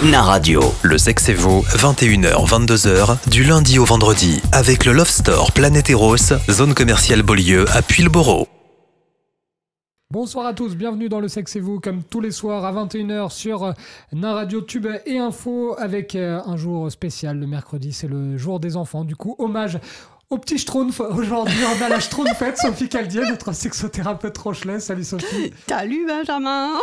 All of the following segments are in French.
Na Radio. Le sexe et vous, 21h, 22h, du lundi au vendredi, avec le Love Store Planète Eros, zone commerciale Beaulieu à Puyles-Borough. Bonsoir à tous, bienvenue dans Le Sexe et vous, comme tous les soirs à 21h sur Na Radio Tube et Info, avec un jour spécial. Le mercredi, c'est le jour des enfants. Du coup, hommage au petit Schtroumpf. Aujourd'hui, on a la Schtroumpfette, Sophie Caldier, notre sexothérapeute Rochelet. Salut Sophie. Salut Benjamin.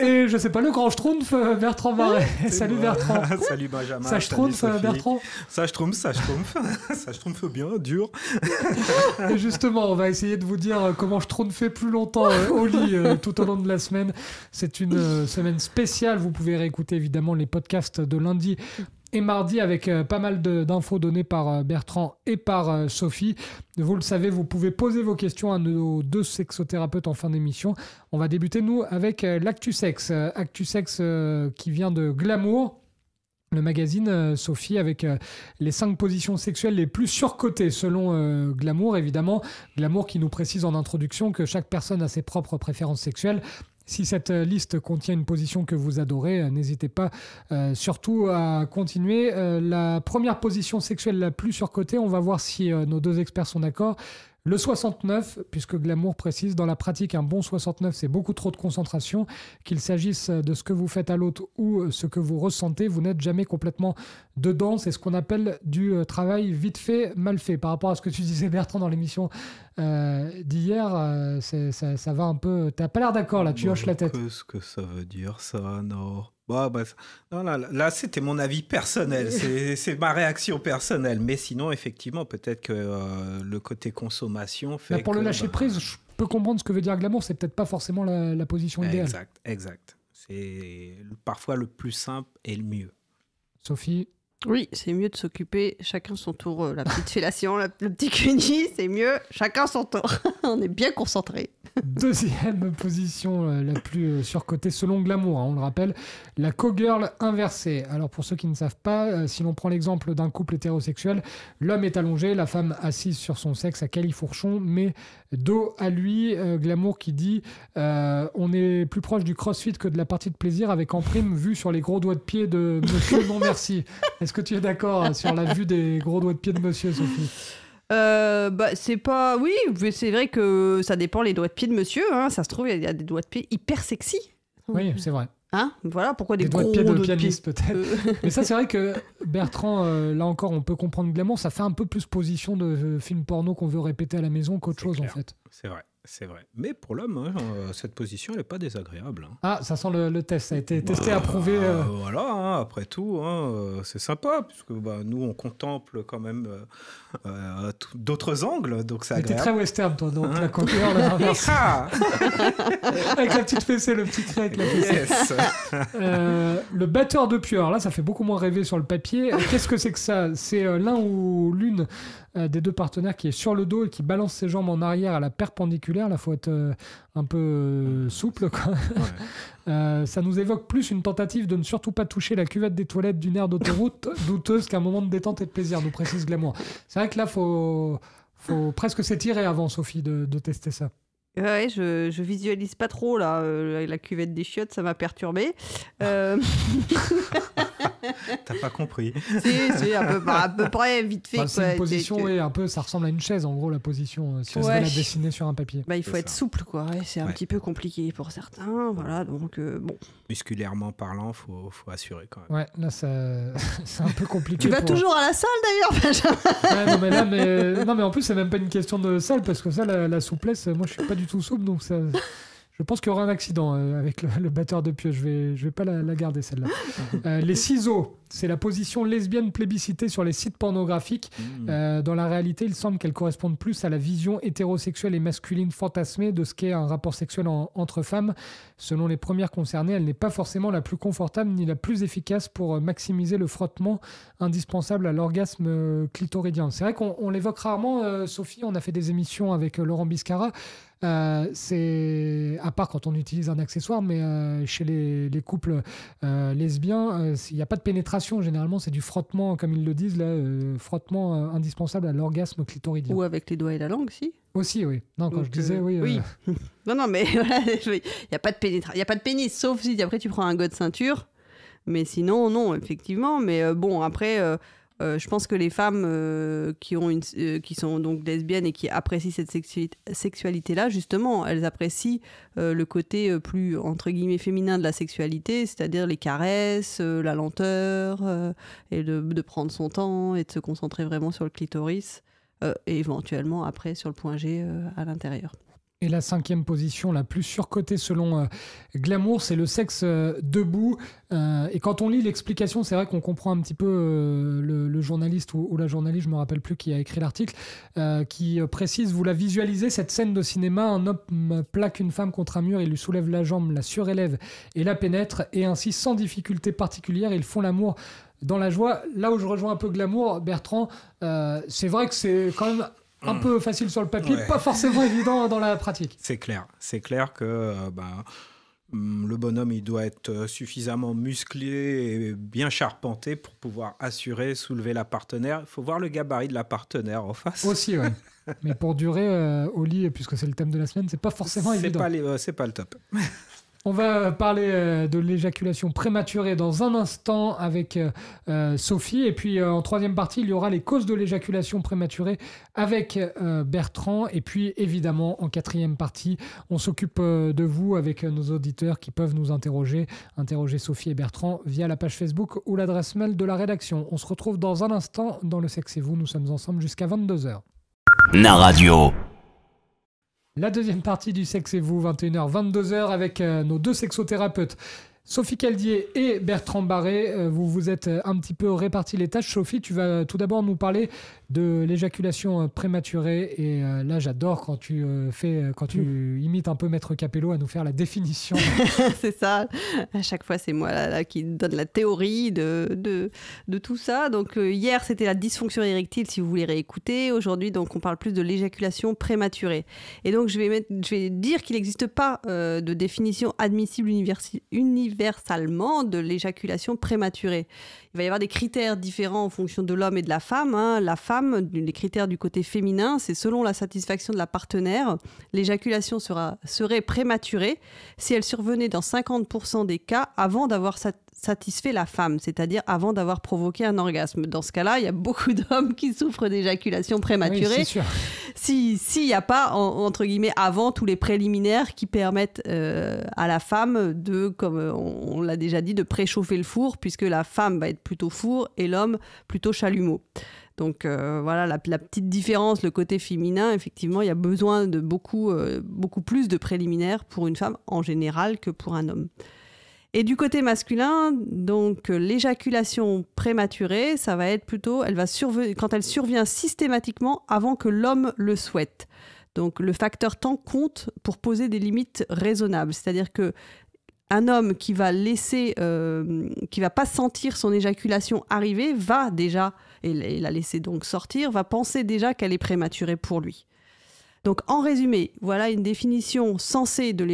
Et je sais pas, le grand Schtroumpf, Bertrand Marais. Salut moi. Bertrand. Salut Benjamin. Ça Schtroumpf, Bertrand. Ça Schtroumpf. Ça Schtroumpf bien, dur. Et justement, on va essayer de vous dire comment Schtroumpfer plus longtemps au lit tout au long de la semaine. C'est une semaine spéciale. Vous pouvez réécouter évidemment les podcasts de lundi et mardi avec pas mal d'infos données par Bertrand et par Sophie. Vous le savez, vous pouvez poser vos questions à nos deux sexothérapeutes en fin d'émission. On va débuter, nous, avec l'ActuSex. ActuSex qui vient de Glamour, le magazine, Sophie, avec les 5 positions sexuelles les plus surcotées selon Glamour, évidemment. Glamour qui nous précise en introduction que chaque personne a ses propres préférences sexuelles. Si cette liste contient une position que vous adorez, n'hésitez pas surtout à continuer. La première position sexuelle la plus surcotée, on va voir si nos deux experts sont d'accord. Le 69, puisque Glamour précise, dans la pratique, un bon 69, c'est beaucoup trop de concentration. Qu'il s'agisse de ce que vous faites à l'autre ou ce que vous ressentez, vous n'êtes jamais complètement dedans. C'est ce qu'on appelle du travail vite fait, mal fait. Par rapport à ce que tu disais, Bertrand, dans l'émission d'hier, ça va un peu... T'as pas l'air d'accord, là, tu hoches la tête. Qu'est-ce que ça veut dire, ça, non non, là, c'était mon avis personnel, c'est ma réaction personnelle. Mais sinon, effectivement, peut-être que le côté consommation fait pour le lâcher prise, je peux comprendre ce que veut dire Glamour, c'est peut-être pas forcément la position idéale. Exact. C'est parfois le plus simple et le mieux. Sophie? Oui, c'est mieux de s'occuper chacun son tour. La petite fellation, le petit cuni, c'est mieux chacun son tour. On est bien concentré. Deuxième position la plus surcotée selon Glamour, on le rappelle, la co-girl inversée. Alors pour ceux qui ne savent pas, si l'on prend l'exemple d'un couple hétérosexuel, l'homme est allongé, la femme assise sur son sexe à califourchon, mais dos à lui. Glamour qui dit on est plus proche du crossfit que de la partie de plaisir, avec en prime vue sur les gros doigts de pied de monsieur non merci. Est-ce que tu es d'accord sur la vue des gros doigts de pied de monsieur, Sophie? C'est pas... Oui, mais c'est vrai que ça dépend les doigts de pied de monsieur. Hein. Ça se trouve, il y a des doigts de pied hyper sexy. Oui, c'est vrai. Hein, voilà, pourquoi des doigts gros de pied de doigts pianiste, de pied. peut-être. Mais ça, c'est vrai que Bertrand, là encore, on peut comprendre Glamour, ça fait un peu plus position de film porno qu'on veut répéter à la maison qu'autre chose, clair. En fait. C'est vrai. Mais pour l'homme, cette position, elle n'est pas désagréable. Hein. Ah, ça sent le test. Ça a été testé, approuvé. Voilà, après tout, c'est sympa, puisque nous, on contemple quand même d'autres angles, donc c'est agréable. T'es très western, toi, donc la coqueur, là. Avec la petite fessée, le petit trait avec la fessée. Yes. Le batteur de pieux, alors là, ça fait beaucoup moins rêver sur le papier. Qu'est-ce que c'est que ça? C'est l'un ou l'une des deux partenaires qui est sur le dos et qui balance ses jambes en arrière à la perpendiculaire. Là, il faut être un peu souple, quoi. Ouais. Ça nous évoque plus une tentative de ne surtout pas toucher la cuvette des toilettes d'une aire d'autoroute douteuse qu'un moment de détente et de plaisir, nous précise Glamour. C'est vrai que là, faut presque s'étirer avant, Sophie, de tester ça. Ouais, je visualise pas trop là, la cuvette des chiottes, ça m'a perturbée. T'as pas compris. Si, à peu près, vite fait. C'est une position, un peu, ça ressemble à une chaise, en gros, la position, si on devait la dessiner sur un papier. Il faut être souple, quoi. Ouais, c'est un petit peu compliqué pour certains, voilà, donc bon. Musculairement parlant, faut assurer quand même. Ouais, là, c'est un peu compliqué. Tu vas toujours à la salle, d'ailleurs, Benjamin? Ouais, non, mais en plus, c'est même pas une question de salle, parce que ça, la souplesse, moi, je suis pas du tout souple, donc ça... Je pense qu'il y aura un accident avec le batteur de pieux. Je vais pas la garder, celle-là. Les ciseaux, c'est la position lesbienne plébiscitée sur les sites pornographiques. Dans la réalité, il semble qu'elle corresponde plus à la vision hétérosexuelle et masculine fantasmée de ce qu'est un rapport sexuel entre femmes. Selon les premières concernées, elle n'est pas forcément la plus confortable ni la plus efficace pour maximiser le frottement indispensable à l'orgasme clitoridien. C'est vrai qu'on l'évoque rarement, Sophie. On a fait des émissions avec Laurent Biscara. C'est à part quand on utilise un accessoire, mais chez les couples lesbiens, il n'y a pas de pénétration. Généralement, c'est du frottement, comme ils le disent là, frottement indispensable à l'orgasme clitoridien. Ou avec les doigts et la langue, si. Aussi, oui. Non, quand donc, je disais oui. Oui. Non, mais voilà, il n'y a pas de pénétration, il y a pas de pénis, sauf si après tu prends un god ceinture. Mais sinon, non, effectivement. Mais bon, après, je pense que les femmes qui sont donc lesbiennes et qui apprécient cette sexualité-là, justement, elles apprécient le côté plus, entre guillemets, féminin de la sexualité, c'est-à-dire les caresses, la lenteur, et de prendre son temps et de se concentrer vraiment sur le clitoris, et éventuellement, après, sur le point G à l'intérieur. Et la 5e position, la plus surcotée selon Glamour, c'est le sexe debout. Et quand on lit l'explication, c'est vrai qu'on comprend un petit peu le journaliste ou la journaliste, je ne me rappelle plus, qui a écrit l'article, qui précise, vous la visualisez, cette scène de cinéma, un homme plaque une femme contre un mur, il lui soulève la jambe, la surélève et la pénètre, et ainsi, sans difficulté particulière, ils font l'amour dans la joie. Là où je rejoins un peu Glamour, Bertrand, c'est vrai que c'est quand même un peu facile sur le papier, pas forcément évident dans la pratique. C'est clair que le bonhomme, il doit être suffisamment musclé et bien charpenté pour pouvoir soulever la partenaire. Il faut voir le gabarit de la partenaire en face. Aussi, ouais. Mais pour durer au lit, puisque c'est le thème de la semaine, c'est pas forcément évident. C'est pas le top. On va parler de l'éjaculation prématurée dans un instant avec Sophie. Et puis en 3e partie, il y aura les causes de l'éjaculation prématurée avec Bertrand. Et puis évidemment, en 4e partie, on s'occupe de vous avec nos auditeurs qui peuvent nous interroger Sophie et Bertrand via la page Facebook ou l'adresse mail de la rédaction. On se retrouve dans un instant dans Le Sexe et vous. Nous sommes ensemble jusqu'à 22h. Naradio. La 2e partie du Sexe et vous, 21h, 22h, avec nos 2 sexothérapeutes, Sophie Caldier et Bertrand Barré. Vous vous êtes un petit peu répartis les tâches. Sophie, tu vas tout d'abord nous parler de l'éjaculation prématurée. Et là, j'adore quand tu imites un peu Maître Capello à nous faire la définition. C'est ça. À chaque fois, c'est moi là, qui donne la théorie de tout ça. Donc, hier, c'était la dysfonction érectile, si vous voulez réécouter. Aujourd'hui, donc, on parle plus de l'éjaculation prématurée. Et donc, je vais dire qu'il n'existe pas de définition admissible universalement de l'éjaculation prématurée. Il va y avoir des critères différents en fonction de l'homme et de la femme. La femme, les critères du côté féminin, c'est selon la satisfaction de la partenaire. L'éjaculation serait prématurée si elle survenait dans 50% des cas avant d'avoir satisfait la femme, c'est-à-dire avant d'avoir provoqué un orgasme. Dans ce cas-là, il y a beaucoup d'hommes qui souffrent d'éjaculation prématurée. Oui, c'est sûr. S'il n'y a pas, entre guillemets, avant tous les préliminaires qui permettent à la femme de, comme on l'a déjà dit, de préchauffer le four, puisque la femme va être plutôt four et l'homme plutôt chalumeau. Donc voilà la petite différence, le côté féminin, effectivement, il y a besoin de beaucoup plus de préliminaires pour une femme en général que pour un homme. Et du côté masculin, donc l'éjaculation prématurée, ça va être plutôt, quand elle survient systématiquement avant que l'homme le souhaite. Donc le facteur temps compte pour poser des limites raisonnables, c'est-à-dire que un homme qui va pas sentir son éjaculation arriver, va déjà, et la laisser donc sortir, va penser déjà qu'elle est prématurée pour lui. Donc en résumé, voilà une définition sensée de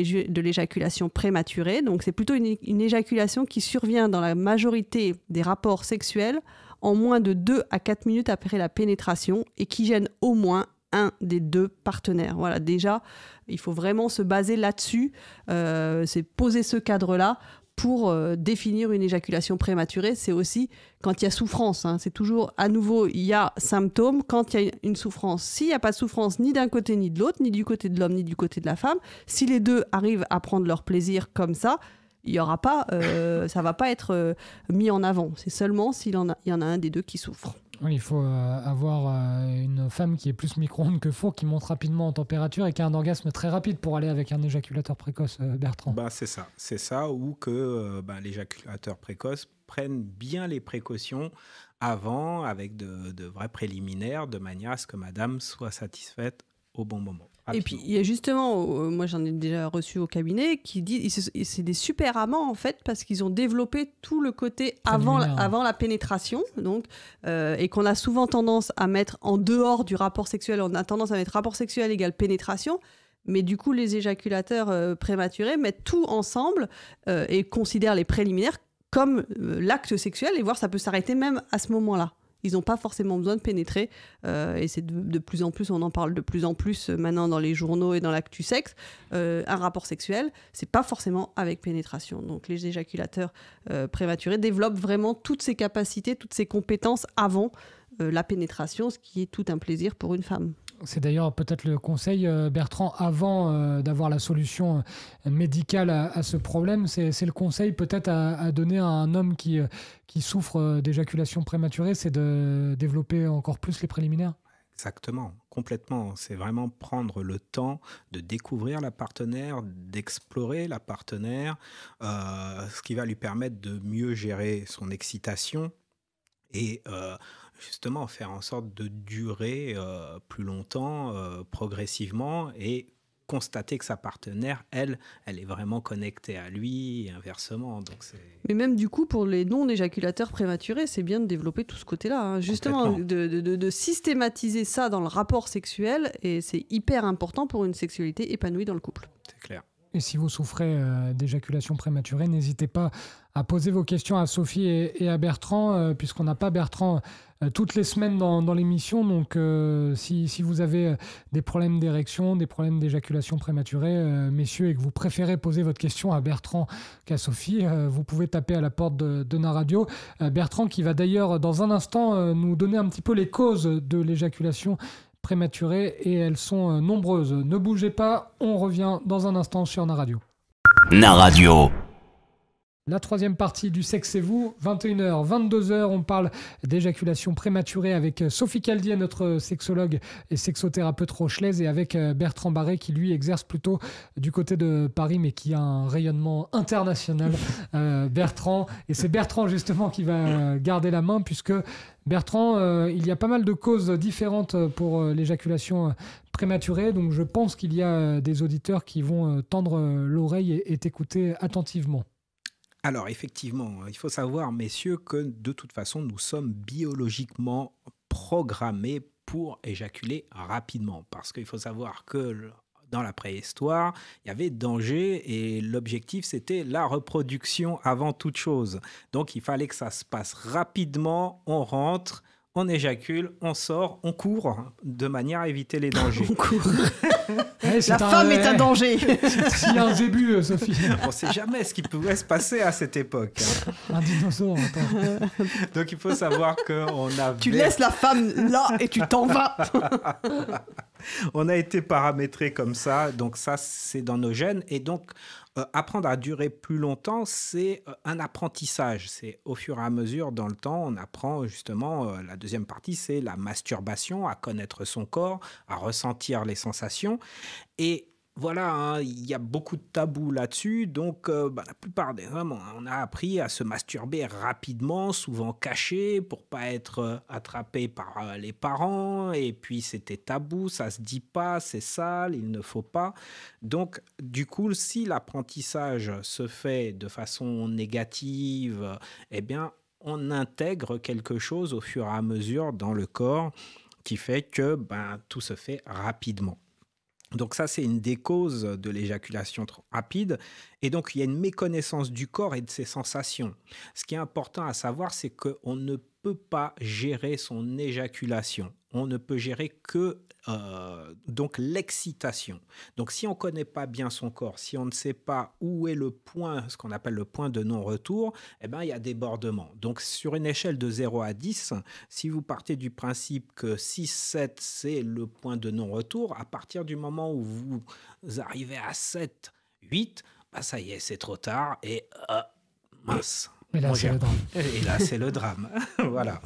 l'éjaculation prématurée. Donc c'est plutôt une éjaculation qui survient dans la majorité des rapports sexuels en moins de 2 à 4 minutes après la pénétration et qui gêne au moins un des 2 partenaires. Voilà, déjà, il faut vraiment se baser là-dessus, c'est poser ce cadre-là pour définir une éjaculation prématurée. C'est aussi quand il y a souffrance. C'est toujours, à nouveau, il y a symptômes quand il y a une souffrance. S'il n'y a pas de souffrance ni d'un côté ni de l'autre, ni du côté de l'homme ni du côté de la femme, si les 2 arrivent à prendre leur plaisir comme ça, il y aura pas, ça ne va pas être mis en avant. C'est seulement s'il y en a un des 2 qui souffre. Oui, il faut avoir une femme qui est plus micro-ondes que four, qui monte rapidement en température et qui a un orgasme très rapide pour aller avec un éjaculateur précoce, Bertrand. C'est ça, ou que l'éjaculateur précoce prenne bien les précautions avant, avec de vrais préliminaires, de manière à ce que madame soit satisfaite au bon moment. Et puis, il y a justement, moi j'en ai déjà reçu au cabinet, qui disent c'est des super amants en fait, parce qu'ils ont développé tout le côté avant la pénétration, donc, et qu'on a souvent tendance à mettre en dehors du rapport sexuel. On a tendance à mettre rapport sexuel égale pénétration, mais du coup, les éjaculateurs prématurés mettent tout ensemble et considèrent les préliminaires comme l'acte sexuel, et voir ça peut s'arrêter même à ce moment-là. Ils n'ont pas forcément besoin de pénétrer. Et c'est de plus en plus, on en parle de plus en plus maintenant dans les journaux et dans l'actu sexe. Un rapport sexuel, c'est pas forcément avec pénétration. Donc les éjaculateurs prématurés développent vraiment toutes ces capacités, toutes ces compétences avant la pénétration, ce qui est tout un plaisir pour une femme. C'est d'ailleurs peut-être le conseil, Bertrand, avant d'avoir la solution médicale à ce problème, c'est le conseil peut-être à donner à un homme qui souffre d'éjaculation prématurée, c'est de développer encore plus les préliminaires. Exactement, complètement. C'est vraiment prendre le temps de découvrir la partenaire, d'explorer la partenaire, ce qui va lui permettre de mieux gérer son excitation et justement faire en sorte de durer plus longtemps, progressivement, et constater que sa partenaire, elle est vraiment connectée à lui et inversement. Donc Mais même du coup, pour les non-éjaculateurs prématurés, c'est bien de développer tout ce côté-là. Hein. Justement, de systématiser ça dans le rapport sexuel, et c'est hyper important pour une sexualité épanouie dans le couple. C'est clair. Et si vous souffrez d'éjaculation prématurée, n'hésitez pas à poser vos questions à Sophie et à Bertrand, puisqu'on n'a pas Bertrand toutes les semaines dans l'émission. Donc, si vous avez des problèmes d'érection, des problèmes d'éjaculation prématurée, messieurs, et que vous préférez poser votre question à Bertrand qu'à Sophie, vous pouvez taper à la porte de Naradio. Bertrand qui va d'ailleurs, dans un instant, nous donner un petit peu les causes de l'éjaculation prématurées, et elles sont nombreuses. Ne bougez pas, on revient dans un instant sur Naradio. Naradio. La troisième partie du Sexe et vous, 21h, 22h, on parle d'éjaculation prématurée avec Sophie Caldier, notre sexologue et sexothérapeute rochelaise, et avec Bertrand Barré qui lui exerce plutôt du côté de Paris mais qui a un rayonnement international. Bertrand, et c'est Bertrand justement qui va garder la main, puisque Bertrand, il y a pas mal de causes différentes pour l'éjaculation prématurée, donc je pense qu'il y a des auditeurs qui vont tendre l'oreille et t'écouter attentivement. Alors effectivement, il faut savoir, messieurs, que de toute façon, nous sommes biologiquement programmés pour éjaculer rapidement. Parce qu'il faut savoir que dans la préhistoire, il y avait danger et l'objectif, c'était la reproduction avant toute chose. Donc il fallait que ça se passe rapidement, on rentre, on éjacule, on sort, on court, de manière à éviter les dangers. On court. Ouais, La femme est un danger. S'il y a un zébu, Sophie. On ne sait jamais ce qui pouvait se passer à cette époque. Un dinosaure, attends. Donc il faut savoir qu'on avait... Tu laisses la femme là et tu t'en vas. On a été paramétré comme ça, donc ça c'est dans nos gènes. Et donc apprendre à durer plus longtemps, c'est un apprentissage. C'est au fur et à mesure dans le temps, on apprend justement, la deuxième partie, c'est la masturbation, à connaître son corps, à ressentir les sensations. Et voilà, hein, il y a beaucoup de tabous là-dessus. Donc la plupart des hommes, on a appris à se masturber rapidement, souvent caché, pour pas être attrapé par les parents. Et puis c'était tabou, ça se dit pas, c'est sale, il ne faut pas. Donc du coup, si l'apprentissage se fait de façon négative, eh bien on intègre quelque chose au fur et à mesure dans le corps qui fait que tout se fait rapidement. Donc ça, c'est une des causes de l'éjaculation rapide. Et donc, il y a une méconnaissance du corps et de ses sensations. Ce qui est important à savoir, c'est qu'on ne peut pas gérer son éjaculation. On ne peut gérer que donc l'excitation. Donc, si on ne connaît pas bien son corps, si on ne sait pas où est le point, ce qu'on appelle le point de non-retour, eh ben, il y a débordement. Donc, sur une échelle de 0 à 10, si vous partez du principe que 6, 7, c'est le point de non-retour, à partir du moment où vous arrivez à 7, 8, ça y est, c'est trop tard et mince. Et là, c'est le drame. Et là, c'est le drame. Voilà.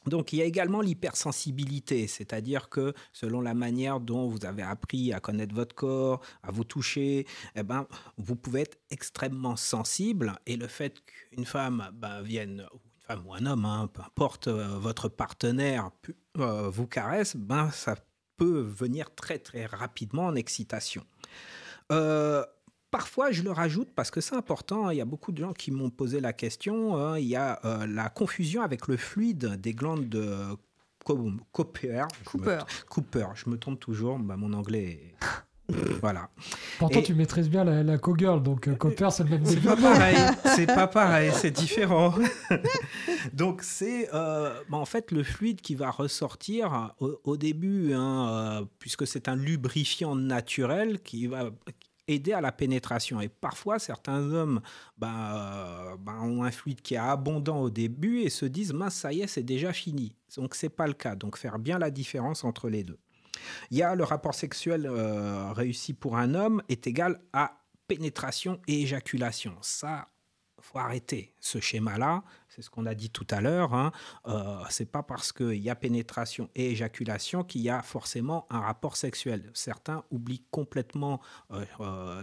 Donc, il y a également l'hypersensibilité, c'est-à-dire que selon la manière dont vous avez appris à connaître votre corps, à vous toucher, eh ben, vous pouvez être extrêmement sensible. Et le fait qu'une femme vienne, ou une femme ou un homme, hein, peu importe, votre partenaire vous caresse, ça peut venir très très rapidement en excitation. Parfois, je le rajoute parce que c'est important. Il y a beaucoup de gens qui m'ont posé la question. Il y a la confusion avec le fluide des glandes de Cooper. Je me trompe toujours. Mon anglais Voilà. Pourtant, Et- tu maîtrises bien la cowgirl, donc Copper, c'est le même C'est début. pas pareil, c'est pas pareil, c'est différent. Donc c'est en fait le fluide qui va ressortir au début, puisque c'est un lubrifiant naturel qui va aider à la pénétration. Et parfois, certains hommes ont un fluide qui est abondant au début et se disent, mince, ça y est, c'est déjà fini. Donc c'est pas le cas. Donc faire bien la différence entre les deux. Il y a le rapport sexuel réussi pour un homme est égal à pénétration et éjaculation. Ça, faut arrêter ce schéma-là. C'est ce qu'on a dit tout à l'heure. C'est pas parce qu'il y a pénétration et éjaculation qu'il y a forcément un rapport sexuel. Certains oublient complètement,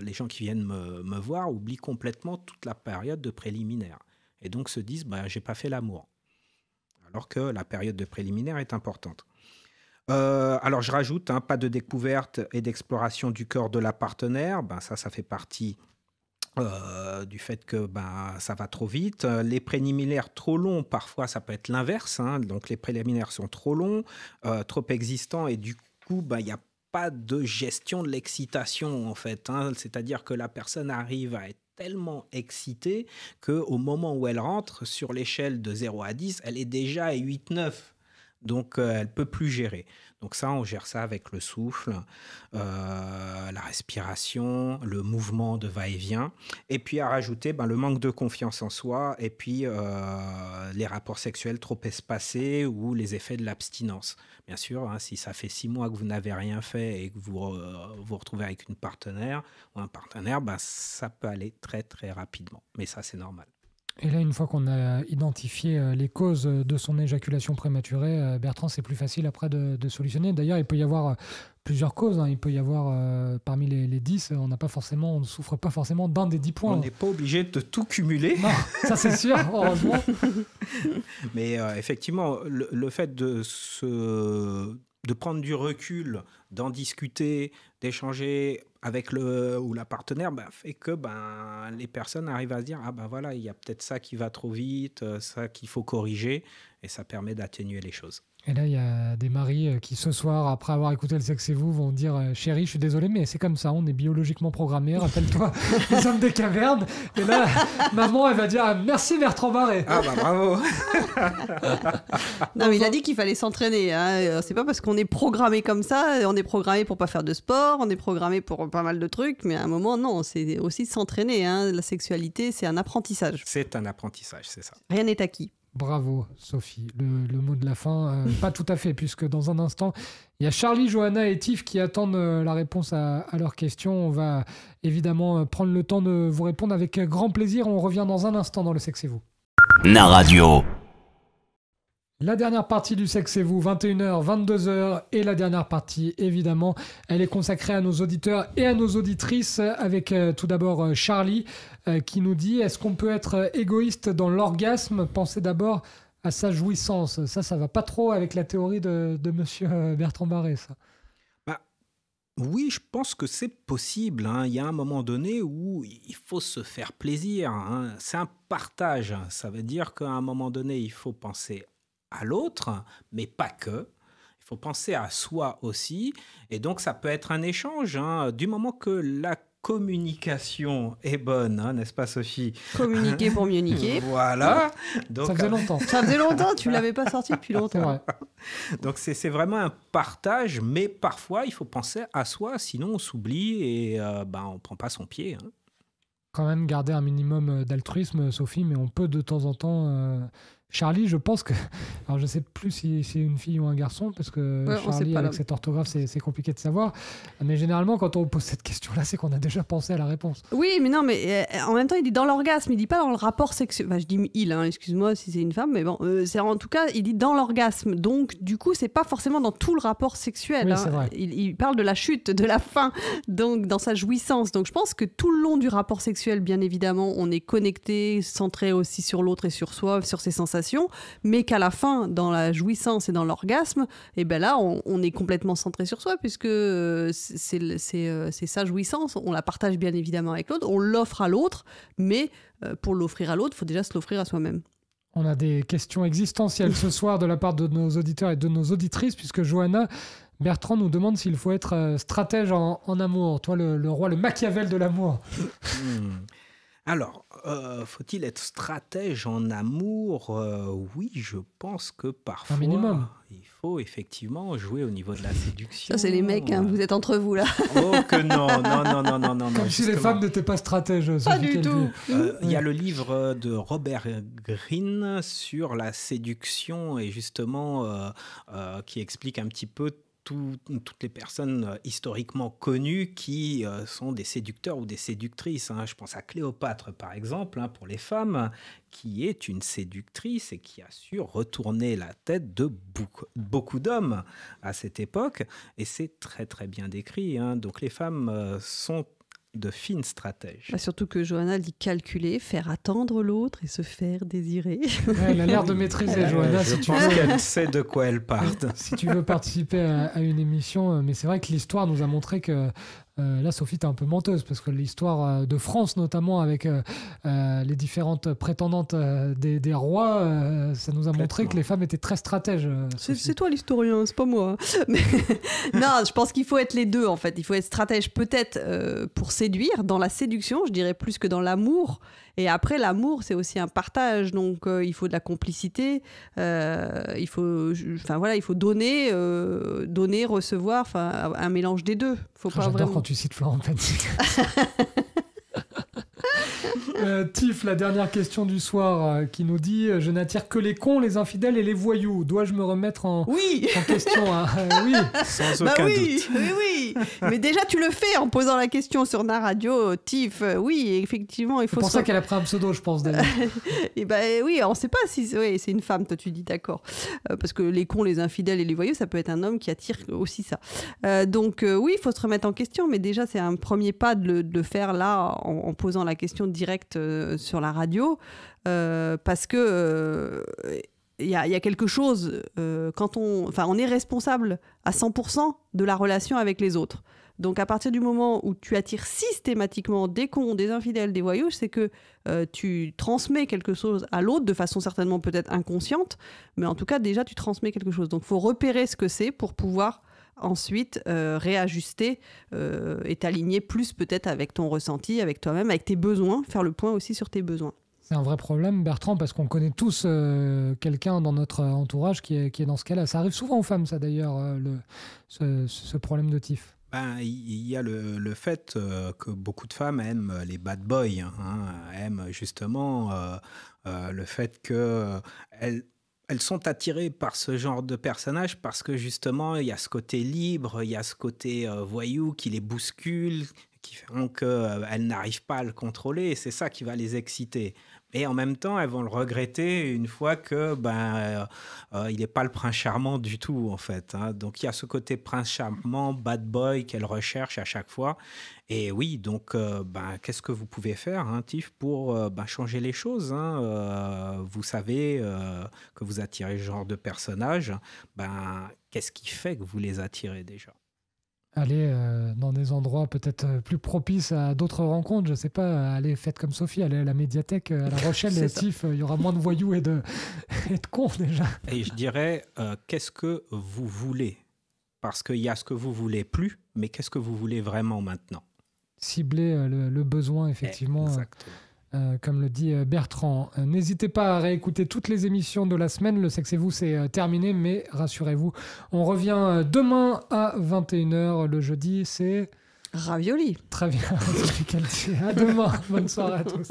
les gens qui viennent me voir oublient complètement toute la période de préliminaire. Et donc se disent, j'ai pas fait l'amour. Alors que la période de préliminaire est importante. Alors je rajoute, pas de découverte et d'exploration du corps de la partenaire. Ça fait partie du fait que ça va trop vite. Les préliminaires trop longs, parfois ça peut être l'inverse. Donc les préliminaires sont trop longs, trop existants et du coup il n'y a pas de gestion de l'excitation en fait. C'est-à-dire que la personne arrive à être tellement excitée qu'au moment où elle rentre sur l'échelle de 0 à 10, elle est déjà à 8-9. Donc, elle ne peut plus gérer. Donc ça, on gère ça avec le souffle, la respiration, le mouvement de va-et-vient. Et puis, à rajouter le manque de confiance en soi et puis les rapports sexuels trop espacés ou les effets de l'abstinence. Bien sûr, si ça fait 6 mois que vous n'avez rien fait et que vous vous retrouvez avec une partenaire ou un partenaire, ça peut aller très, très rapidement. Mais ça, c'est normal. Et là, une fois qu'on a identifié les causes de son éjaculation prématurée, Bertrand, c'est plus facile après de solutionner. D'ailleurs, il peut y avoir plusieurs causes. Il peut y avoir, parmi les 10, on ne souffre pas forcément d'un des 10 points. On n'est pas obligé de tout cumuler. Non, ça c'est sûr, heureusement. Mais effectivement, le fait de prendre du recul, d'en discuter, d'échanger avec le ou la partenaire, fait que les personnes arrivent à se dire voilà, il y a peut-être ça qui va trop vite, ça qu'il faut corriger, et ça permet d'atténuer les choses. Et là, il y a des maris qui, ce soir, après avoir écouté le Sexe et vous, vont dire chérie, je suis désolé, mais c'est comme ça, on est biologiquement programmés. Rappelle-toi, les hommes des cavernes. Et là, maman, elle va dire merci Bertrand Barré. Bravo. Non, mais il a dit qu'il fallait s'entraîner. C'est pas parce qu'on est programmé comme ça, on est programmé pour pas faire de sport, on est programmé pour pas mal de trucs, mais à un moment, non, c'est aussi s'entraîner. La sexualité, c'est un apprentissage. C'est un apprentissage, c'est ça. Rien n'est acquis. Bravo, Sophie. Le mot de la fin, pas tout à fait, puisque dans un instant, il y a Charlie, Johanna et Tiff qui attendent la réponse à leurs questions. On va évidemment prendre le temps de vous répondre avec grand plaisir. On revient dans un instant dans le Sexe et vous. Naradio. La dernière partie du Sexe et vous, 21h, 22h, et la dernière partie, évidemment, elle est consacrée à nos auditeurs et à nos auditrices, avec tout d'abord Charlie, qui nous dit « Est-ce qu'on peut être égoïste dans l'orgasme ? Pensez d'abord à sa jouissance. » Ça va pas trop avec la théorie de monsieur Bertrand Barré, ça. Oui, je pense que c'est possible. Il y a un moment donné où il faut se faire plaisir. C'est un partage. Ça veut dire qu'à un moment donné, il faut penser à l'autre, mais pas que. Il faut penser à soi aussi. Et donc, ça peut être un échange. Du moment que la communication est bonne, n'est-ce pas, Sophie ? Communiquer pour mieux niquer. Voilà. Donc, Ça faisait longtemps. Ça faisait longtemps, tu l'avais pas sorti depuis C'est longtemps. vrai. donc c'est vraiment un partage, mais parfois, il faut penser à soi, sinon on s'oublie et on ne prend pas son pied. Quand même garder un minimum d'altruisme, Sophie, mais on peut de temps en temps... Charlie, je pense que... Alors, je sais plus si c'est une fille ou un garçon, parce que Ouais, Charlie, avec cette orthographe, c'est compliqué de savoir. Mais généralement, quand on pose cette question-là, c'est qu'on a déjà pensé à la réponse. Oui, mais non, mais en même temps, il dit dans l'orgasme, il dit pas dans le rapport sexuel. Enfin, je dis il, excuse-moi si c'est une femme, mais bon, c'est en tout cas, il dit dans l'orgasme. Donc, du coup, c'est pas forcément dans tout le rapport sexuel. Oui, c'est vrai. Il parle de la chute, de la fin, donc dans sa jouissance. Donc, je pense que tout le long du rapport sexuel, bien évidemment, on est connecté, centré aussi sur l'autre et sur soi, sur ses sensations, mais qu'à la fin, dans la jouissance et dans l'orgasme, et ben là, on est complètement centré sur soi, puisque c'est sa jouissance. On la partage bien évidemment avec l'autre, on l'offre à l'autre, mais pour l'offrir à l'autre, il faut déjà se l'offrir à soi-même. On a des questions existentielles ce soir de la part de nos auditeurs et de nos auditrices, puisque Johanna Bertrand nous demande s'il faut être stratège en amour. Toi, le roi, le Machiavel de l'amour. Alors, faut-il être stratège en amour? Oui, je pense que parfois, un minimum. Il faut effectivement jouer au niveau de la séduction. Ça, c'est les mecs, hein, vous êtes entre vous là. Oh que non. Comme si les femmes n'étaient pas stratèges. Pas du tout. Il y a le livre de Robert Greene sur la séduction et justement qui explique un petit peu toutes les personnes historiquement connues qui sont des séducteurs ou des séductrices. Je pense à Cléopâtre, par exemple, pour les femmes, qui est une séductrice et qui a su retourner la tête de beaucoup d'hommes à cette époque. Et c'est très, très bien décrit. Donc les femmes sont de fines stratèges. Surtout que Johanna dit calculer, faire attendre l'autre et se faire désirer. Ouais, elle a l'air de maîtriser, Johanna. Je pense qu'elle sait de quoi elle parle. Si tu veux participer à une émission, mais c'est vrai que l'histoire nous a montré que là, Sophie, t'es un peu menteuse, parce que l'histoire de France, notamment avec les différentes prétendantes des rois, ça nous a montré que les femmes étaient très stratèges. C'est toi l'historien, c'est pas moi. Mais non, je pense qu'il faut être les deux, en fait. Il faut être stratège peut-être pour séduire, dans la séduction, je dirais plus que dans l'amour. Et après, l'amour, c'est aussi un partage. Donc, il faut de la complicité. Il faut donner, recevoir, un mélange des deux. Faut pas J'adore vraiment... quand tu cites Florent Pagny. Tiff, la dernière question du soir qui nous dit « Je n'attire que les cons, les infidèles et les voyous. Dois-je me remettre en question ?» Oui, sans aucun doute. Oui. Mais déjà, tu le fais en posant la question sur Na Radio, Tiff. Oui, effectivement, il faut... C'est pour ça qu'elle a pris un pseudo, je pense, d'ailleurs. Et oui, on ne sait pas si c'est une femme, toi tu dis d'accord. Parce que les cons, les infidèles et les voyous, ça peut être un homme qui attire aussi ça. Donc oui, il faut se remettre en question, mais déjà, c'est un premier pas de le faire là, en posant la question directe sur la radio, parce que il y a quelque chose, quand on est responsable à 100% de la relation avec les autres. Donc à partir du moment où tu attires systématiquement des cons, des infidèles, des voyous, c'est que tu transmets quelque chose à l'autre de façon certainement peut-être inconsciente, mais en tout cas déjà tu transmets quelque chose. Donc il faut repérer ce que c'est pour pouvoir ensuite réajuster et t'aligner plus peut-être avec ton ressenti, avec toi-même, avec tes besoins, faire le point aussi sur tes besoins. C'est un vrai problème, Bertrand, parce qu'on connaît tous quelqu'un dans notre entourage qui est dans ce cas-là. Ça arrive souvent aux femmes, ça d'ailleurs, ce problème de tif. Il y a le fait que beaucoup de femmes aiment les bad boys, aiment justement le fait qu'elles sont attirées par ce genre de personnage parce que justement il y a ce côté libre, il y a ce côté voyou qui les bouscule, qui font qu'elles n'arrivent pas à le contrôler, et c'est ça qui va les exciter. Et en même temps, elles vont le regretter une fois que il n'est pas le prince charmant du tout, en fait. Donc, il y a ce côté prince charmant, bad boy qu'elles recherchent à chaque fois. Et oui, donc, qu'est-ce que vous pouvez faire, Tiff, pour changer les choses Vous savez que vous attirez ce genre de personnage. Qu'est-ce qui fait que vous les attirez déjà ? Aller dans des endroits peut-être plus propices à d'autres rencontres, je sais pas, aller faites comme Sophie, aller à la médiathèque à La Rochelle, et Tiff, il y aura moins de voyous et de cons déjà. Et je dirais, qu'est-ce que vous voulez ? Parce qu'il y a ce que vous voulez plus, mais qu'est-ce que vous voulez vraiment maintenant ? Cibler le besoin, effectivement. Exactement. Comme le dit Bertrand. N'hésitez pas à réécouter toutes les émissions de la semaine. Le Sexe et vous, c'est terminé, mais rassurez-vous, on revient demain à 21h. Le jeudi, c'est... Ravioli. Très bien, Sophie Caltier. À demain. Bonne soirée à tous.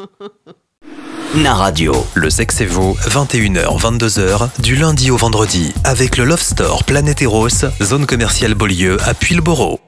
Na Radio. Le Sexe et vous, 21h, 22h, du lundi au vendredi, avec le Love Store Planète Eros, zone commerciale Beaulieu à Puyles-Borough.